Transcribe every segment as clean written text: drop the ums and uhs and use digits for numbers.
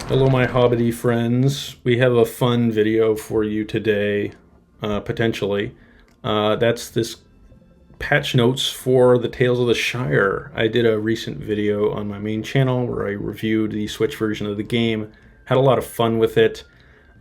Hello, my Hobbity friends. We have a fun video for you today, potentially. That's this patch notes for the Tales of the Shire. I did a recent video on my main channel where I reviewed the Switch version of the game. Had a lot of fun with it.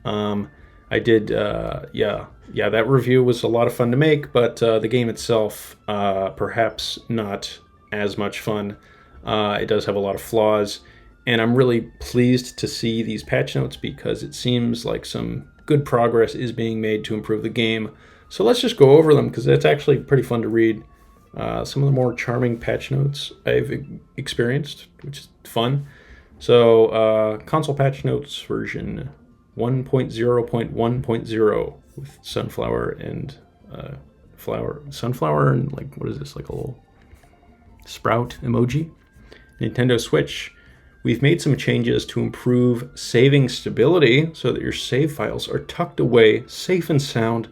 I did, that review was a lot of fun to make, but the game itself, perhaps not as much fun. It does have a lot of flaws. And I'm really pleased to see these patch notes because it seems like some good progress is being made to improve the game. So let's just go over them because it's actually pretty fun to read. Some of the more charming patch notes I've experienced, which is fun. So console patch notes version 1.0.1.0 with sunflower and sunflower and like, what is this, like a little sprout emoji. Nintendo Switch. We've made some changes to improve saving stability so that your save files are tucked away safe and sound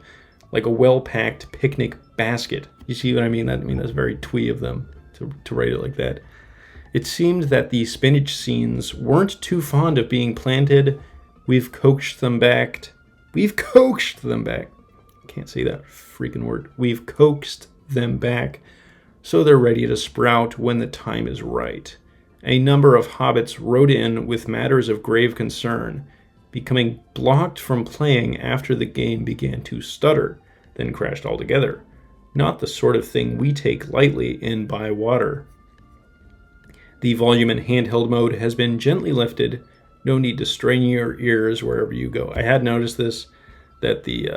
like a well-packed picnic basket. You see what I mean? That's very twee of them to write it like that. It seemed that the spinach scenes weren't too fond of being planted. We've coaxed them back. We've coaxed them back. Can't say that freaking word. We've coaxed them back so they're ready to sprout when the time is right. A number of hobbits wrote in with matters of grave concern, becoming blocked from playing after the game began to stutter, then crashed altogether. Not the sort of thing we take lightly in Bywater. The volume in handheld mode has been gently lifted. No need to strain your ears wherever you go. I had noticed this, that the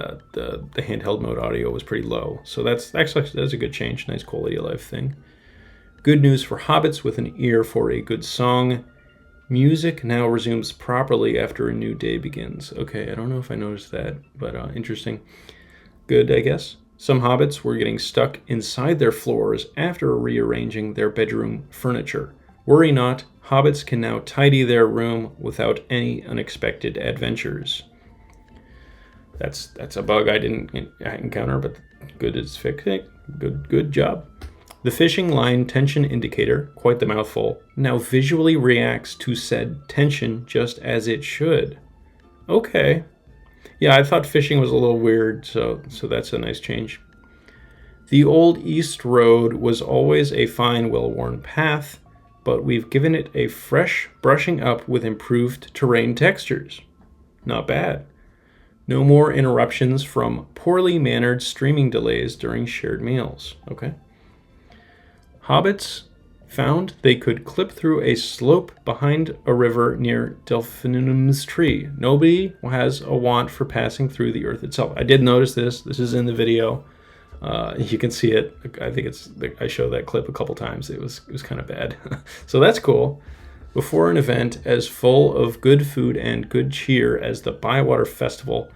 handheld mode audio was pretty low. So that's a good change. Nice quality of life thing. Good news for hobbits with an ear for a good song. Music now resumes properly after a new day begins. Okay, I don't know if I noticed that, but interesting. Good, I guess. Some hobbits were getting stuck inside their floors after rearranging their bedroom furniture. Worry not, hobbits can now tidy their room without any unexpected adventures. That's a bug I didn't encounter, but good it's fixing. Good job. The fishing line tension indicator, quite the mouthful, now visually reacts to said tension just as it should. Okay. Yeah, I thought fishing was a little weird, so that's a nice change. The old East Road was always a fine, well-worn path, but we've given it a fresh brushing up with improved terrain textures. Not bad. No more interruptions from poorly mannered streaming delays during shared meals. Okay. Hobbits found they could clip through a slope behind a river near Delphinum's tree. Nobody has a want for passing through the earth itself. I did notice this. This is in the video. You can see it. I think I showed that clip a couple times. It was kind of bad. So that's cool. Before an event as full of good food and good cheer as the Bywater Festival,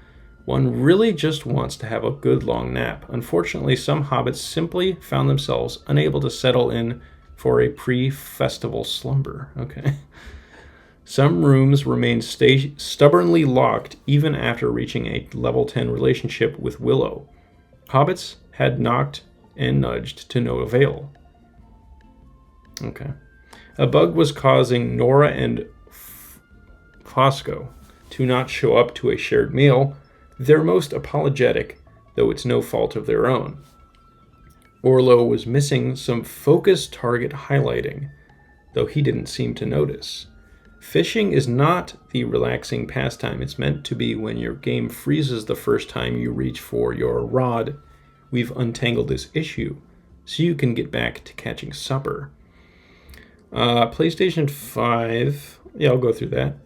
one really just wants to have a good long nap. Unfortunately, some hobbits simply found themselves unable to settle in for a pre-festival slumber. Okay. Some rooms remained stubbornly locked even after reaching a level 10 relationship with Willow. Hobbits had knocked and nudged to no avail. Okay. A bug was causing Nora and Fosco to not show up to a shared meal. They're most apologetic, though it's no fault of their own. Orlo was missing some focus target highlighting, though he didn't seem to notice. Fishing is not the relaxing pastime it's meant to be when your game freezes the first time you reach for your rod. We've untangled this issue, so you can get back to catching supper. PlayStation 5, yeah, I'll go through that.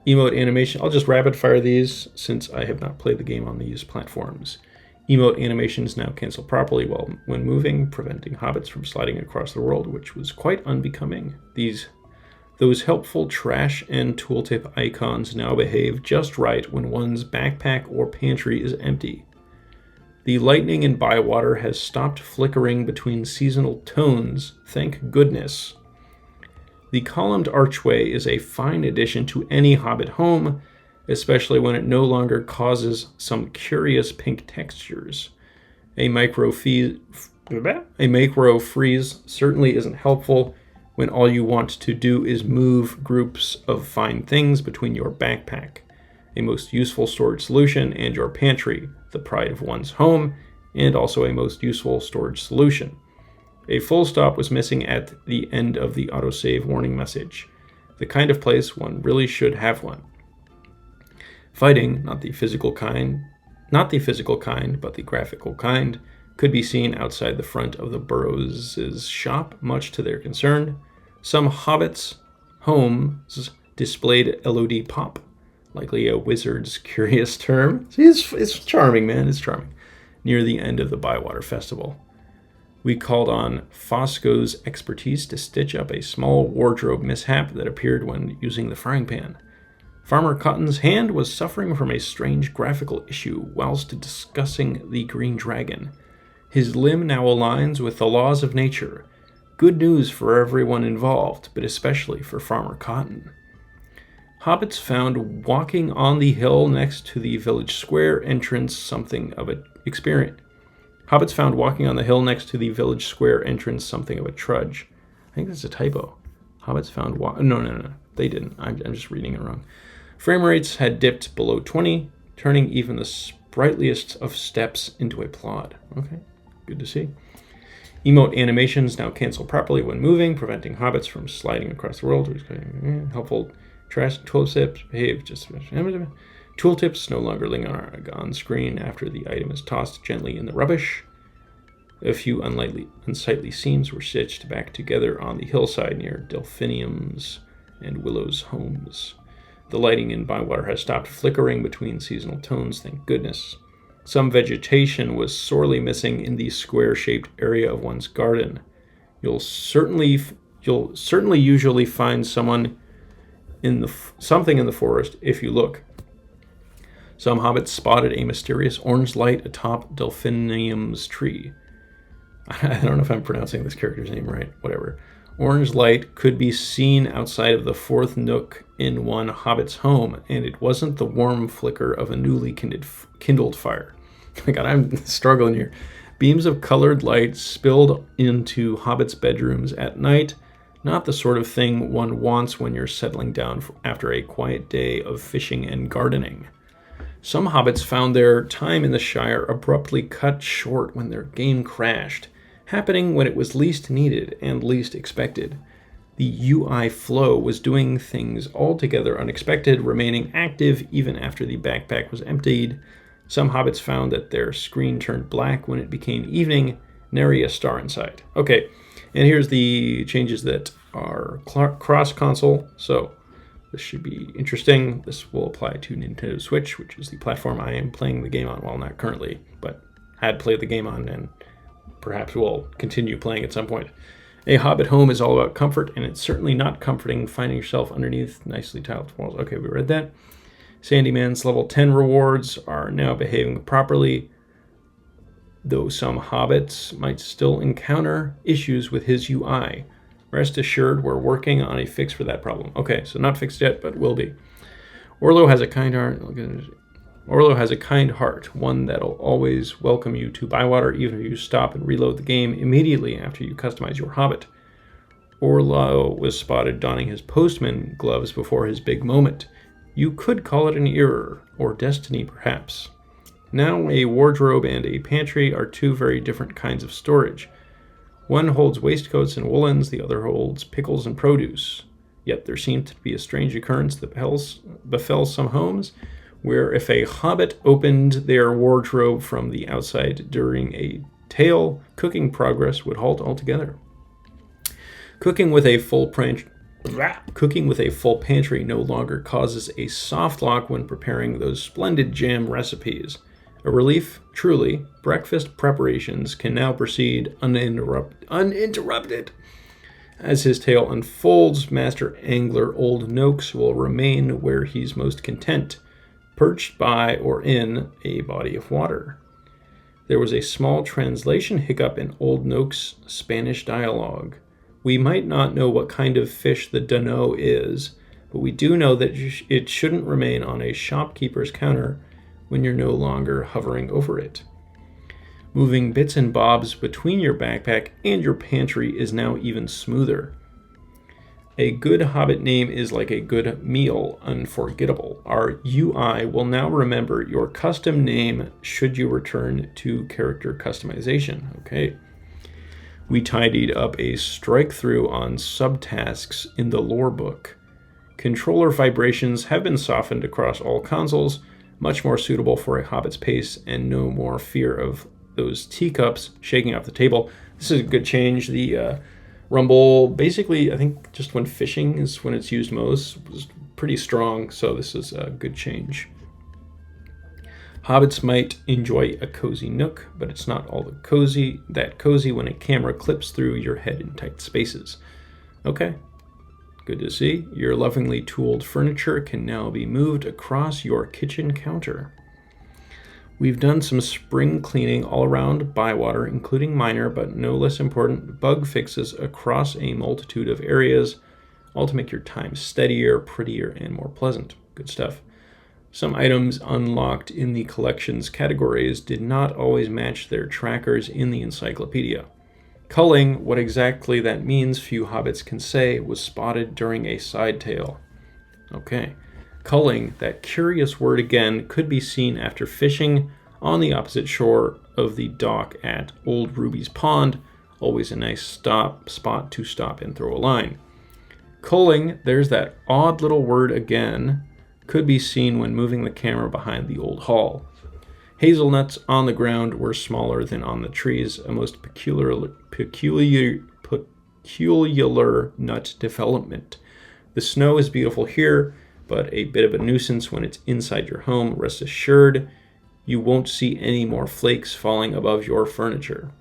Emote animation, I'll just rapid fire these since I have not played the game on these platforms. Emote animations now cancel properly when moving, preventing hobbits from sliding across the world, which was quite unbecoming. Those helpful trash and tooltip icons now behave just right when one's backpack or pantry is empty. The lightning in Bywater has stopped flickering between seasonal tones, thank goodness. The columned archway is a fine addition to any hobbit home, especially when it no longer causes some curious pink textures. A micro freeze certainly isn't helpful, when all you want to do is move groups of fine things between your backpack, a most useful storage solution, and your pantry, the pride of one's home, and also a most useful storage solution. A full stop was missing at the end of the autosave warning message, the kind of place one really should have one. Fighting, not the physical kind, but the graphical kind, could be seen outside the front of the Burrows' shop, much to their concern. Some hobbits' homes displayed LOD pop, likely a wizard's curious term. It's charming, man, it's charming. Near the end of the Bywater Festival. We called on Fosco's expertise to stitch up a small wardrobe mishap that appeared when using the frying pan. Farmer Cotton's hand was suffering from a strange graphical issue whilst discussing the green dragon. His limb now aligns with the laws of nature. Good news for everyone involved, but especially for Farmer Cotton. Hobbits found walking on the hill next to the village square entrance something of a trudge. I think that's a typo. Hobbits found No, they didn't. I'm just reading it wrong. Frame rates had dipped below 20, turning even the sprightliest of steps into a plod. Okay, good to see. Emote animations now cancel properly when moving, preventing hobbits from sliding across the world. Helpful trash tooltips behave just... Tooltips no longer linger on screen after the item is tossed gently in the rubbish. A few unsightly seams were stitched back together on the hillside near Delphinium's and Willow's homes. The lighting in Bywater has stopped flickering between seasonal tones, thank goodness. Some vegetation was sorely missing in the square-shaped area of one's garden. You'll certainly usually find something in the forest if you look. Some hobbits spotted a mysterious orange light atop Delphinium's tree. I don't know if I'm pronouncing this character's name right, whatever. Orange light could be seen outside of the fourth nook in one hobbit's home, and it wasn't the warm flicker of a newly kindled fire. Oh my God, I'm struggling here. Beams of colored light spilled into hobbits' bedrooms at night, not the sort of thing one wants when you're settling down after a quiet day of fishing and gardening. Some hobbits found their time in the Shire abruptly cut short when their game crashed, happening when it was least needed and least expected. The UI flow was doing things altogether unexpected, remaining active even after the backpack was emptied. Some hobbits found that their screen turned black when it became evening, nary a star in sight. Okay, and here's the changes that are cross-console, so this should be interesting. This will apply to Nintendo Switch, which is the platform I am playing the game on. Well, not currently, but had played the game on and perhaps will continue playing at some point. A Hobbit home is all about comfort, and it's certainly not comforting finding yourself underneath nicely tiled walls. Okay, we read that. Sandyman's level 10 rewards are now behaving properly, though some hobbits might still encounter issues with his UI. Rest assured, we're working on a fix for that problem. Okay, so not fixed yet, but will be. Orlo has a kind heart, one that'll always welcome you to Bywater, even if you stop and reload the game immediately after you customize your Hobbit. Orlo was spotted donning his postman gloves before his big moment. You could call it an error, or destiny perhaps. Now a wardrobe and a pantry are two very different kinds of storage. One holds waistcoats and woolens, the other holds pickles and produce. Yet there seemed to be a strange occurrence that befell some homes, where if a hobbit opened their wardrobe from the outside during a tale, cooking progress would halt altogether. Cooking with a full pantry no longer causes a soft lock when preparing those splendid jam recipes. A relief, truly. Breakfast preparations can now proceed uninterrupted. As his tale unfolds, Master Angler Old Noakes will remain where he's most content, perched by or in a body of water. There was a small translation hiccup in Old Noakes' Spanish dialogue. We might not know what kind of fish the dunno is, but we do know that it shouldn't remain on a shopkeeper's counter when you're no longer hovering over it. Moving bits and bobs between your backpack and your pantry is now even smoother. A good Hobbit name is like a good meal, unforgettable. Our UI will now remember your custom name should you return to character customization. Okay. We tidied up a strike through on subtasks in the lore book. Controller vibrations have been softened across all consoles, much more suitable for a Hobbit's pace, and no more fear of those teacups shaking off the table. This is a good change. The rumble, basically, I think just when fishing is when it's used most, was pretty strong, so this is a good change. Hobbits might enjoy a cozy nook, but it's not all that cozy when a camera clips through your head in tight spaces. Okay, good to see. Your lovingly tooled furniture can now be moved across your kitchen counter. We've done some spring cleaning all around Bywater, including minor but no less important bug fixes across a multitude of areas, all to make your time steadier, prettier, and more pleasant. Good stuff. Some items unlocked in the collections categories did not always match their trackers in the encyclopedia. Culling, what exactly that means few hobbits can say, was spotted during a side tale. Okay. Culling, that curious word again, could be seen after fishing on the opposite shore of the dock at Old Ruby's Pond, always a nice spot to stop and throw a line. Culling, there's that odd little word again, could be seen when moving the camera behind the old hall. Hazelnuts on the ground were smaller than on the trees, a most peculiar nut development. The snow is beautiful here, but a bit of a nuisance when it's inside your home. Rest assured, you won't see any more flakes falling above your furniture.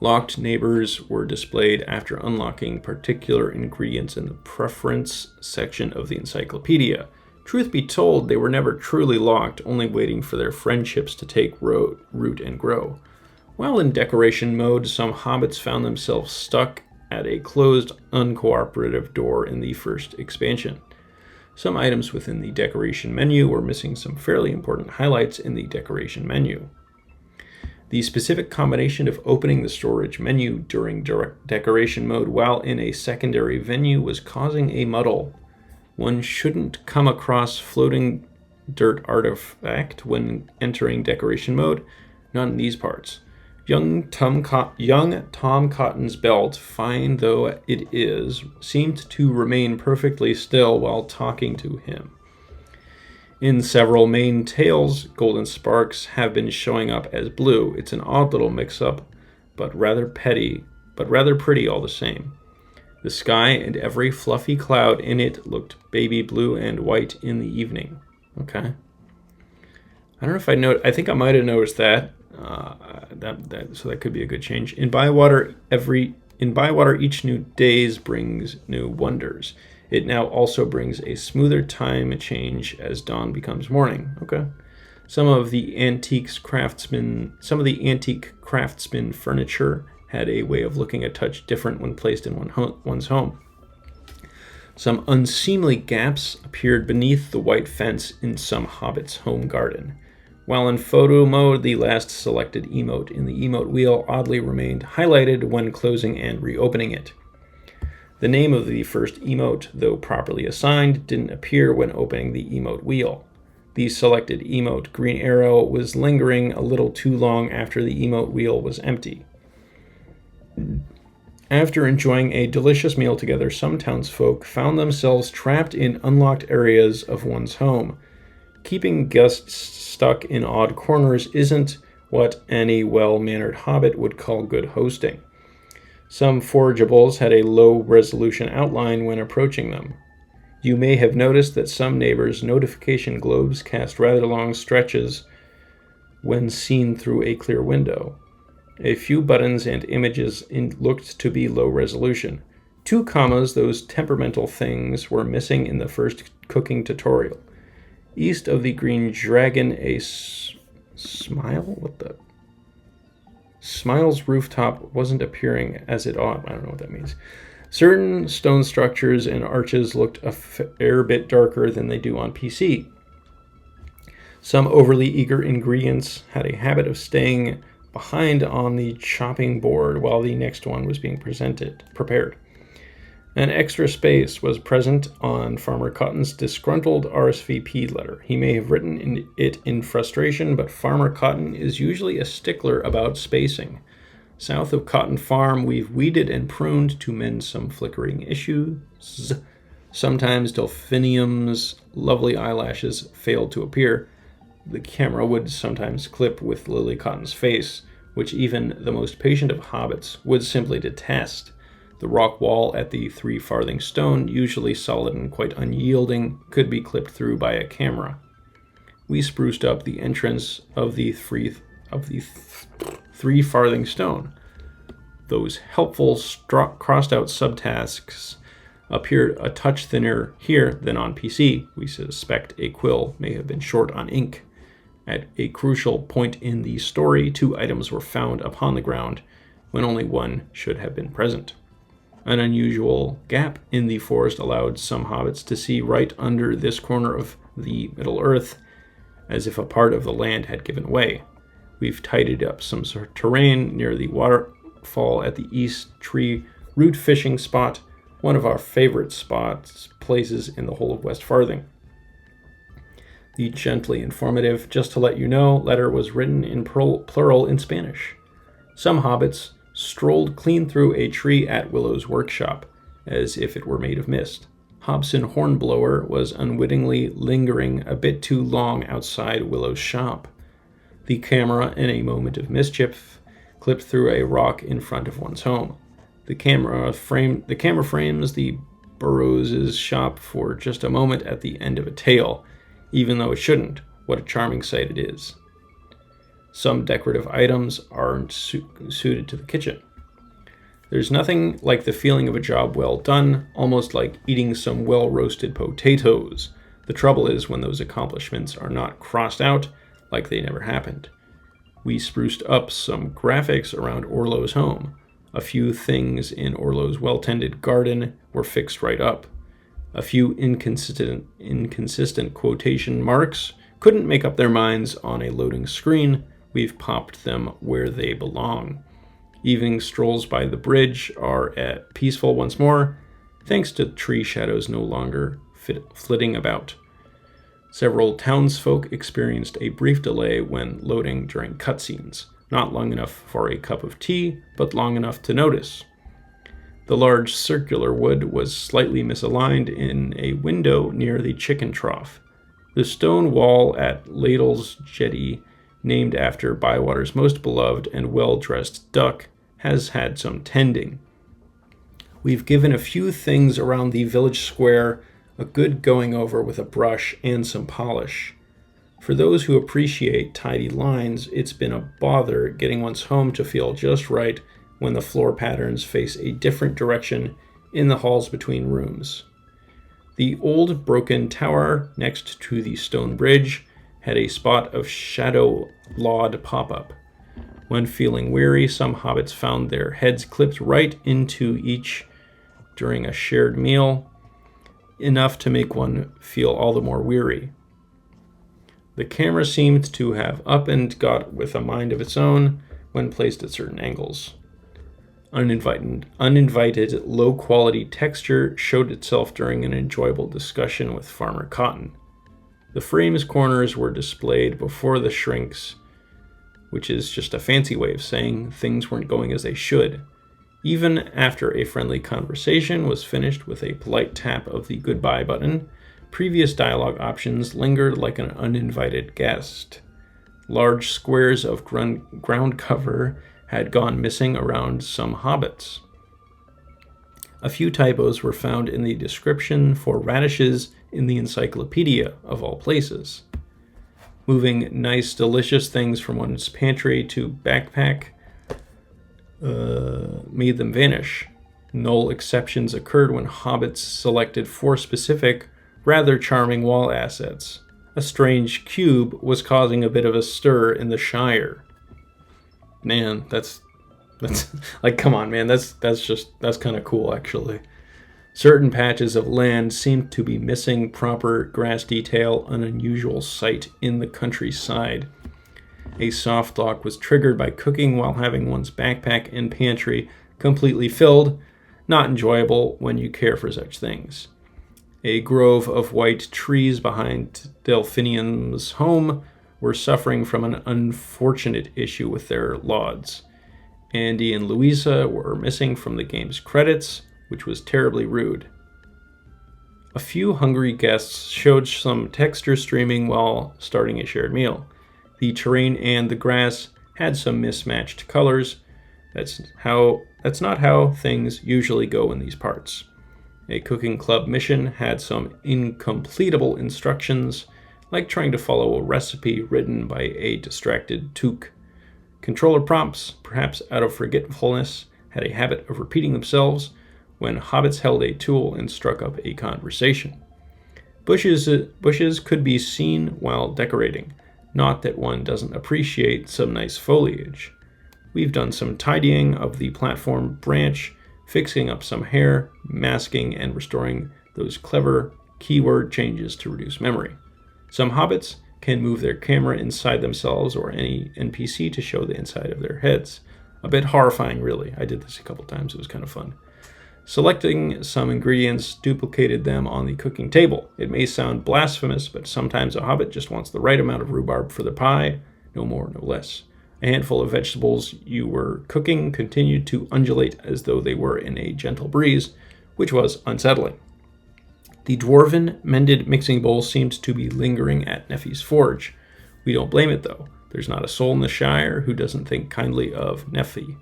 Locked neighbors were displayed after unlocking particular ingredients in the preference section of the encyclopedia. Truth be told, they were never truly locked, only waiting for their friendships to take root and grow. While in decoration mode, some hobbits found themselves stuck at a closed, uncooperative door in the first expansion. Some items within the decoration menu were missing some fairly important highlights in the decoration menu. The specific combination of opening the storage menu during decoration mode while in a secondary venue was causing a muddle. One shouldn't come across floating dirt artifact when entering decoration mode, not in these parts. Young Tom Cotton's belt, fine though it is, seemed to remain perfectly still while talking to him. In several main tales, golden sparks have been showing up as blue. It's an odd little mix-up, but rather pretty all the same. The sky and every fluffy cloud in it looked baby blue and white in the evening. Okay. I don't know if I think I might have noticed that. So that could be a good change. In Bywater, each new days brings new wonders. It now also brings a smoother time change as dawn becomes morning. Okay. Some of the antique craftsman furniture had a way of looking a touch different when placed in one's home. Some unseemly gaps appeared beneath the white fence in some hobbit's home garden. While in photo mode, the last selected emote in the emote wheel oddly remained highlighted when closing and reopening it. The name of the first emote, though properly assigned, didn't appear when opening the emote wheel. The selected emote, green arrow, was lingering a little too long after the emote wheel was empty. After enjoying a delicious meal together, some townsfolk found themselves trapped in unlocked areas of one's home. Keeping guests stuck in odd corners isn't what any well-mannered hobbit would call good hosting. Some forageables had a low-resolution outline when approaching them. You may have noticed that some neighbors' notification globes cast rather long stretches when seen through a clear window. A few buttons and images looked to be low resolution. 2 commas, those temperamental things, were missing in the first cooking tutorial. East of the green dragon, a smile? What the? Smile's rooftop wasn't appearing as it ought. I don't know what that means. Certain stone structures and arches looked a fair bit darker than they do on PC. Some overly eager ingredients had a habit of staying behind on the chopping board while the next one was being prepared. An extra space was present on Farmer Cotton's disgruntled RSVP letter. He may have written it in frustration, but Farmer Cotton is usually a stickler about spacing. South of Cotton Farm, we've weeded and pruned to mend some flickering issues. Sometimes Delphinium's lovely eyelashes failed to appear. The camera would sometimes clip with Lily Cotton's face, which even the most patient of hobbits would simply detest. The rock wall at the 3 farthing stone, usually solid and quite unyielding, could be clipped through by a camera. We spruced up the entrance of the 3 farthing stone. Those helpful crossed out subtasks appeared a touch thinner here than on PC. We suspect a quill may have been short on ink. At a crucial point in the story, 2 items were found upon the ground when only one should have been present. An unusual gap in the forest allowed some hobbits to see right under this corner of the Middle-earth, as if a part of the land had given way. We've tidied up some terrain near the waterfall at the east tree root fishing spot, one of our favorite places in the whole of West Farthing. The gently informative, just to let you know, letter was written in plural in Spanish. Some hobbits strolled clean through a tree at Willow's workshop, as if it were made of mist. Hobson Hornblower was unwittingly lingering a bit too long outside Willow's shop. The camera, in a moment of mischief, clipped through a rock in front of one's home. The camera frames the Burrows' shop for just a moment at the end of a tale, even though it shouldn't. What a charming sight it is. Some decorative items aren't suited to the kitchen. There's nothing like the feeling of a job well done, almost like eating some well-roasted potatoes. The trouble is when those accomplishments are not crossed out like they never happened. We spruced up some graphics around Orlo's home. A few things in Orlo's well-tended garden were fixed right up. A few inconsistent quotation marks couldn't make up their minds on a loading screen. We've popped them where they belong. Evening strolls by the bridge are peaceful once more, thanks to tree shadows no longer flitting about. Several townsfolk experienced a brief delay when loading during cutscenes, not long enough for a cup of tea, but long enough to notice. The large circular wood was slightly misaligned in a window near the chicken trough. The stone wall at Ladle's Jetty, named after Bywater's most beloved and well-dressed duck, has had some tending. We've given a few things around the village square a good going over with a brush and some polish. For those who appreciate tidy lines, it's been a bother getting one's home to feel just right when the floor patterns face a different direction in the halls between rooms. The old broken tower next to the stone bridge had a spot of shadow-lawed pop-up. When feeling weary, some hobbits found their heads clipped right into each during a shared meal, enough to make one feel all the more weary. The camera seemed to have up and got with a mind of its own when placed at certain angles. Uninvited low-quality texture showed itself during an enjoyable discussion with Farmer Cotton. The frame's corners were displayed before the shrinks, which is just a fancy way of saying things weren't going as they should. Even after a friendly conversation was finished with a polite tap of the goodbye button, previous dialogue options lingered like an uninvited guest. Large squares of ground cover had gone missing around some hobbits. A few typos were found in the description for radishes in the encyclopedia, of all places. Moving nice, delicious things from one's pantry to backpack made them vanish. Null exceptions occurred when hobbits selected for specific, rather charming wall assets. A strange cube was causing a bit of a stir in the Shire. Man, that's like, come on, man, that's kind of cool, actually. Certain patches of land seemed to be missing proper grass detail, an unusual sight in the countryside. A soft lock was triggered by cooking while having one's backpack and pantry completely filled. not enjoyable when you care for such things. A grove of white trees behind Delphinium's home were suffering from an unfortunate issue with their lauds. Andy and Louisa were missing from the game's credits, which was terribly rude. A few hungry guests showed some texture streaming while starting a shared meal. The terrain and the grass had some mismatched colors. That's not how things usually go in these parts. A cooking club mission had some incompletable instructions, like trying to follow a recipe written by a distracted Took. Controller prompts, perhaps out of forgetfulness, had a habit of repeating themselves when hobbits held a tool and struck up a conversation. Bushes could be seen while decorating, not that one doesn't appreciate some nice foliage. We've done some tidying of the platform branch, fixing up some hair, masking and restoring those clever keyword changes to reduce memory. Some hobbits can move their camera inside themselves or any NPC to show the inside of their heads. A bit horrifying, really. I did this a couple times. It was kind of fun. Selecting some ingredients duplicated them on the cooking table. It may sound blasphemous, but sometimes a hobbit just wants the right amount of rhubarb for the pie, no more, no less. A handful of vegetables you were cooking continued to undulate as though they were in a gentle breeze, which was unsettling. The dwarven mended mixing bowl seemed to be lingering at Neffy's forge. We don't blame it, though. There's not a soul in the Shire who doesn't think kindly of Neffy.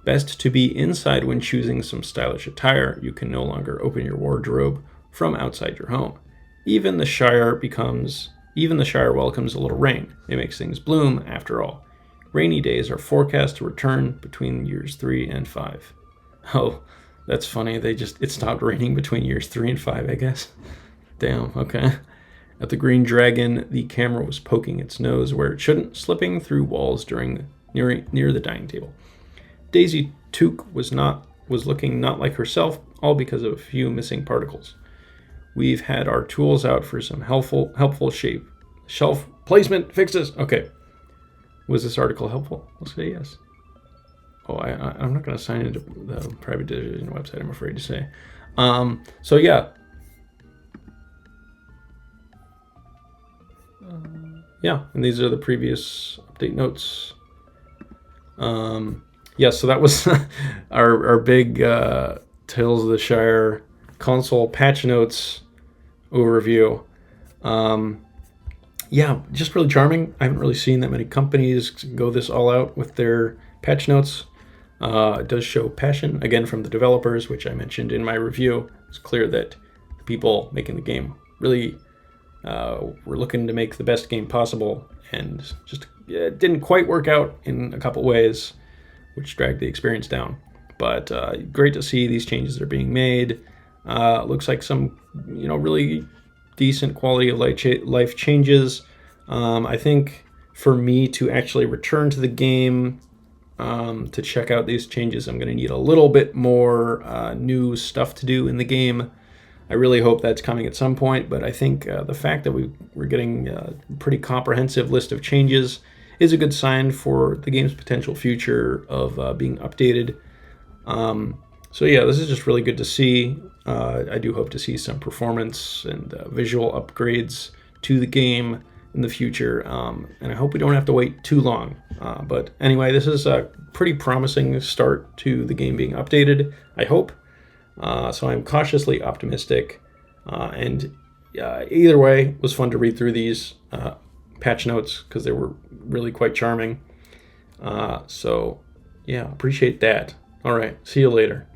Best to be inside when choosing some stylish attire. You can no longer open your wardrobe from outside your home. Even the Shire welcomes a little rain. It makes things bloom, after all. Rainy days are forecast to return between years 3 and 5. Oh, that's funny. It stopped raining between years 3 and 5, I guess. Damn, okay. At the Green Dragon, the camera was poking its nose where it shouldn't, slipping through walls near the dining table. Daisy Took was looking not like herself, all because of a few missing particles. We've had our tools out for some helpful shelf placement fixes. Okay. Was this article helpful? I'll say yes. Oh, I'm not going to sign into the private division website, I'm afraid to say. So yeah. Yeah, and these are the previous update notes. Yeah, so that was our big Tales of the Shire console patch notes overview. Yeah, just really charming. I haven't really seen that many companies go this all out with their patch notes. It does show passion, again, from the developers, which I mentioned in my review. It's clear that the people making the game really were looking to make the best game possible, and just it didn't quite work out in a couple ways, which dragged the experience down. But great to see these changes are being made. Looks like some, really decent quality of life changes. I think for me to actually return to the game to check out these changes, I'm going to need a little bit more new stuff to do in the game. I really hope that's coming at some point, but I think the fact that we're getting a pretty comprehensive list of changes is a good sign for the game's potential future of being updated. So yeah, this is just really good to see. I do hope to see some performance and visual upgrades to the game in the future, and I hope we don't have to wait too long. But anyway, this is a pretty promising start to the game being updated, I hope. So I'm cautiously optimistic, and either way, it was fun to read through these patch notes because they were really quite charming. So yeah, appreciate that. All right, see you later.